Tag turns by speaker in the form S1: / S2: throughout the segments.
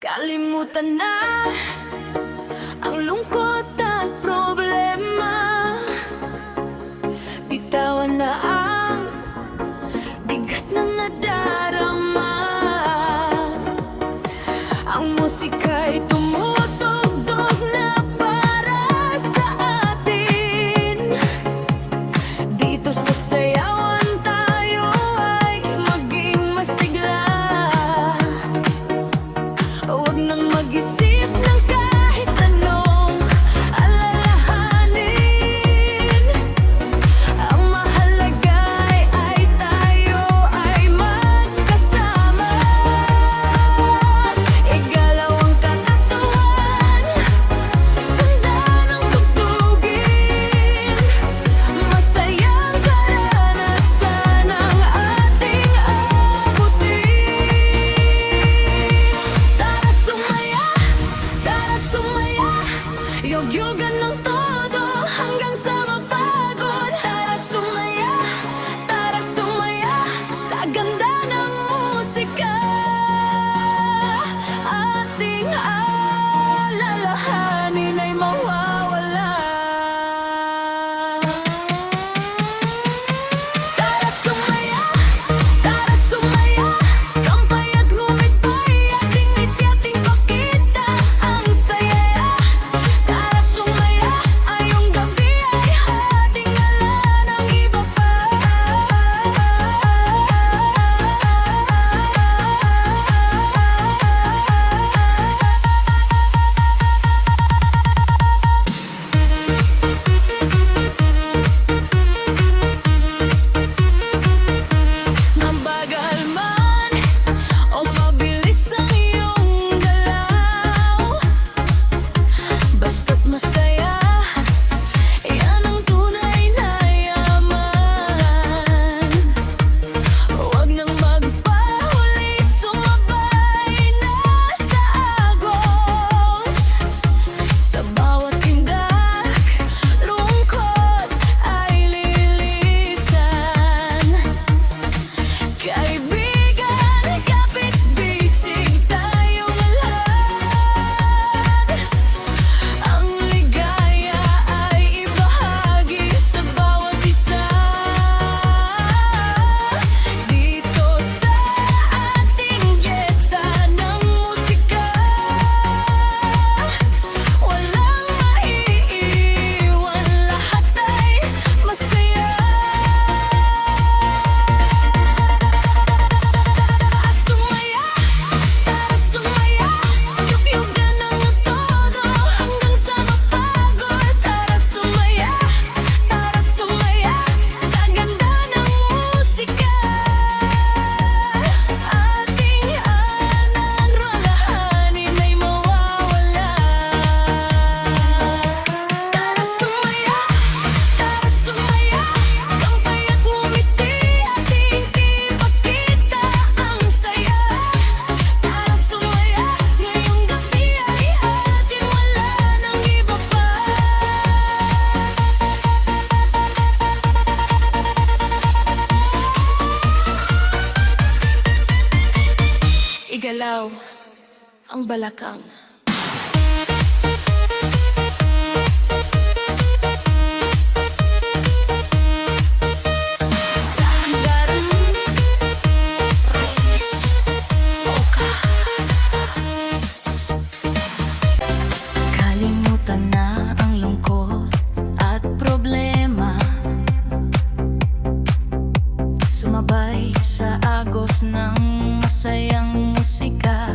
S1: Kalimutan na ang lungkot at problema. Bitawan na ang bigat na nadarama. Ang musika'y tumutugtog na para sa atin. Dito sa sayawan tayo ay maging masigla. Huwag nang mag-isip ng kahit anong alalahanin. Ang mahalaga ay tayo ay magkasama. Igalaw ang katawan, sundan ang tugtugin. Masayang karanasan ang ating abutin. Tara sumaya, yugyugan ng todo hanggang sa mapagod. Tara sumaya, sa ganda ng musika. Ating alalahanin ay mawawala. Tara sumaya, kampay at ngumito'y ating itiyating pakita ang saya. Tara sumaya, ayong gabi ay ating ala ng iba pa. Mabagal man o mabilis ang iyong galaw, basta't masaya, yan ang tunay na yaman. Huwag nang magpahuli, sumabay na sa agos. Sa bawat tindak, lungkot ay lilisan. Kaibigan, kapit-bisig tayong lahat. Ang ligaya ay ibahagi sa bawat isa. Dito sa ating fiesta ng musika, walang maiiwan, lahat ay masaya. Tara sumaya, yugyugan ng todo hanggang sa mapagod. Tara sumaya, sa ganda ng musika. Ating alalahanin ay mawawala. Tara sumaya, kampay at ngumiti, ating ipakita ang saya. Tara sumaya, ngayong gabi ay ating wala ng iba pa. Igalaw ang balakang. Dahan-dahan, Reyes, Oka. Kalimutan na ang lungkot at problema. Sumabay sa agos ng masayang musika.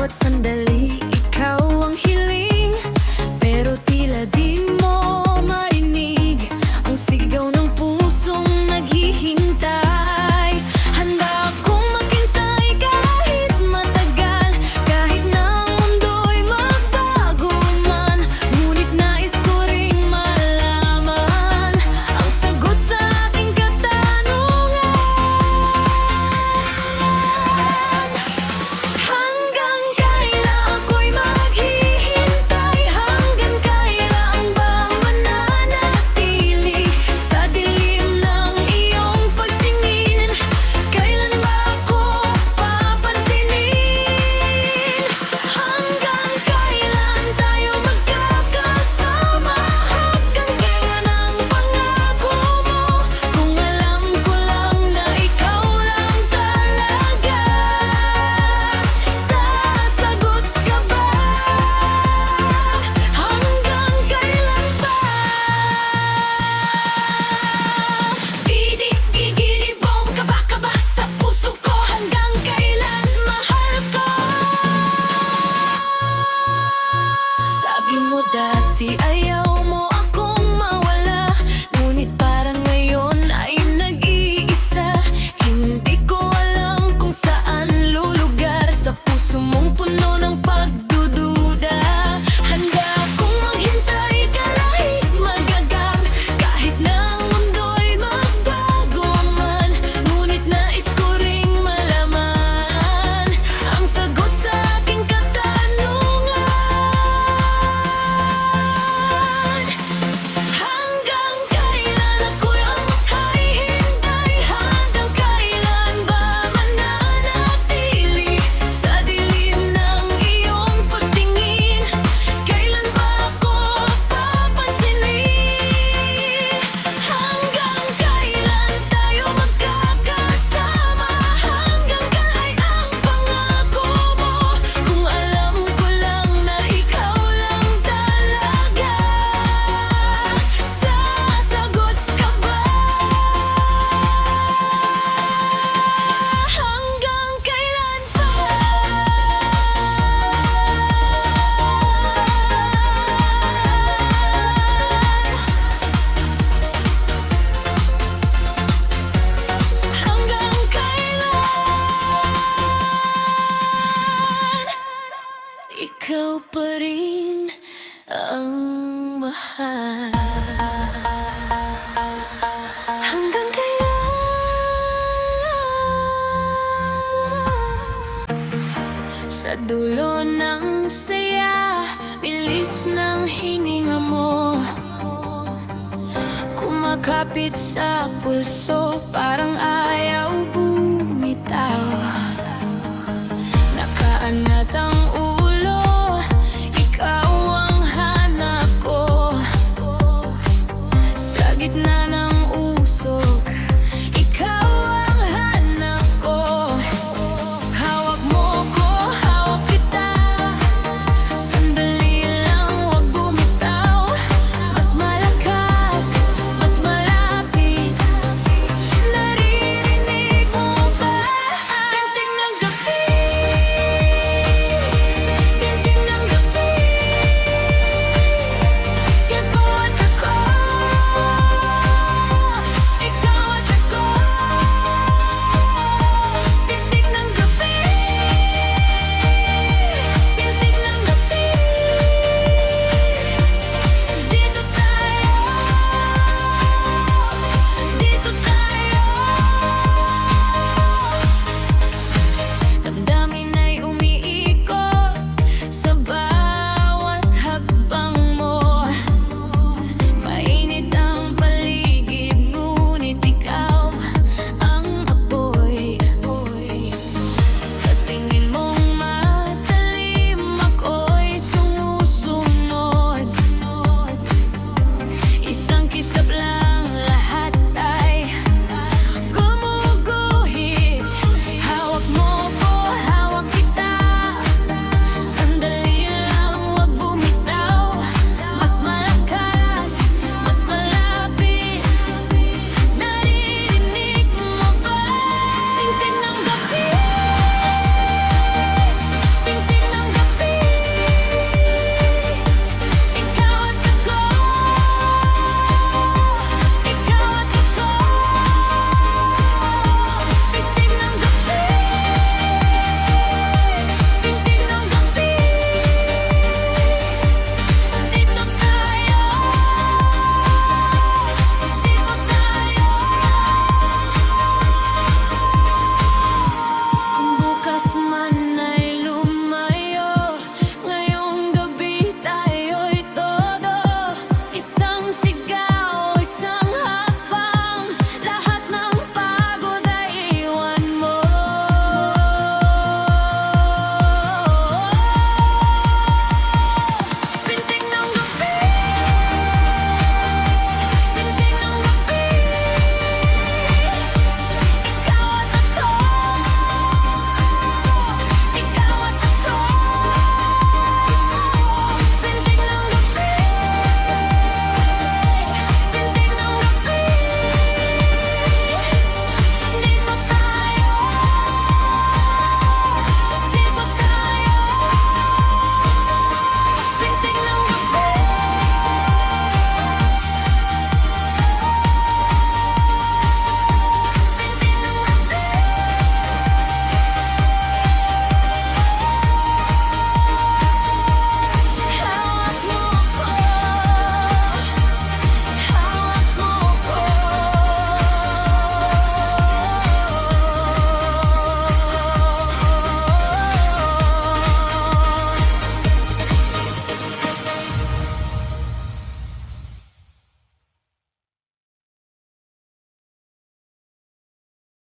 S1: bawat sandali, ikaw ang hiling. Pero tila di mo marinig ang sigaw ng pusong naghihintay. Handa akong maghintay kahit matagal, kahit na ang mundo'y magbago man. Ngunit nais ko ring malaman ang sagot sa aking katanungan. Hanggang kailan ako'y maghihintay? Hanggang kailan ba mananatili sa dilim ng iyong pagtingin? Kailan ba ako papansinin? Hanggang kailan tayo magkakasama? Hanggang kailan ang pangako mo? Kung alam ko lang na ikaw lang talaga, sasagot ka ba? Hanggang kailan ba? Gigilibong kaba-kaba sa puso ko. Hanggang kailan mahal ko? Sabi mo dati ayaw mo akong mawala, ngunit parang ngayon ay nag-iisa. Hindi ko alam kung saan lulugar sa puso mong puno ng pagdududa. Handa akong maghintay kahit magagang, kahit na ang mundo'y magbago man. Ngunit nais ko ring malaman ang sagot sa aking katanungan. Hanggang kailan ako'y ang maghihintay? Hanggang kailan ba mananatili sa dilim ng iyong pagtingin? Kailan ba ako papansinin? Hanggang kailan tayo magkakasama? Hanggang kailan ang pangako mo? Kung alam ko lang na ikaw lang talaga, sasagot ka ba? Hanggang kailan pa? Hanggang kailan ikaw pa rin ang mahal? Hanggang kailan? Sa dulo ng saya, bilis ng hininga mo, kumakapit sa pulso, parang ayaw